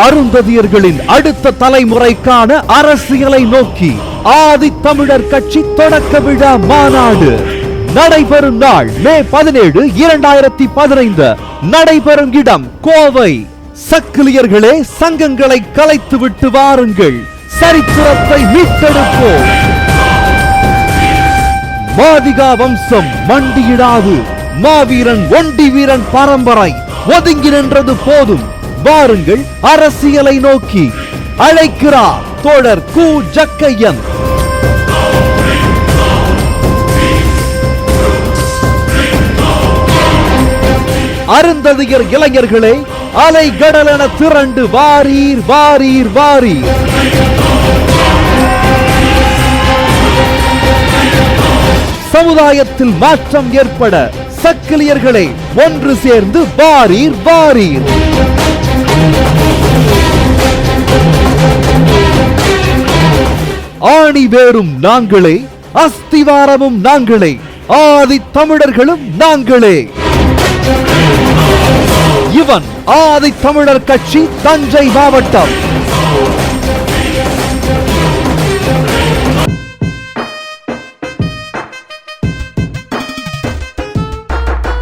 அருந்ததியர்களின் அடுத்த தலைமுறைக்கான அரசியலை நோக்கி ஆதி தமிழர் கட்சி தொடக்க விழா மாநாடு நடைபெறும் நாள் மே 17, 2015. நடைபெறும் இடம் கோவை. சக்கிலியர்களே, சங்கங்களை கலைத்து விட்டு வாருங்கள், சரித்திரத்தை மீட்டெடுப்போம். மாதிகா வம்சம் மண்டியிடாது, மாவீரன் ஒண்டி வீரன் பரம்பரை ஒதுங்கி நின்றது போதும், வாருங்கள் அரசியலை நோக்கி. அழைக்கிறார் தோழர் கு. ஜக்கையன். அருந்ததியர் இளைஞர்களே, அலை கடலென திரண்டு வாரீர் வாரீர் வாரீர். சமுதாயத்தில் மாற்றம் ஏற்பட சக்கிலியர்களை ஒன்று சேர்ந்து வாரீர் வாரீர். ஆணி வேரும் நாங்களே, அஸ்திவாரமும் நாங்களே, ஆதி தமிழர்களும் நாங்களே. இவன் ஆதி தமிழர் கட்சி, தஞ்சை மாவட்டம்.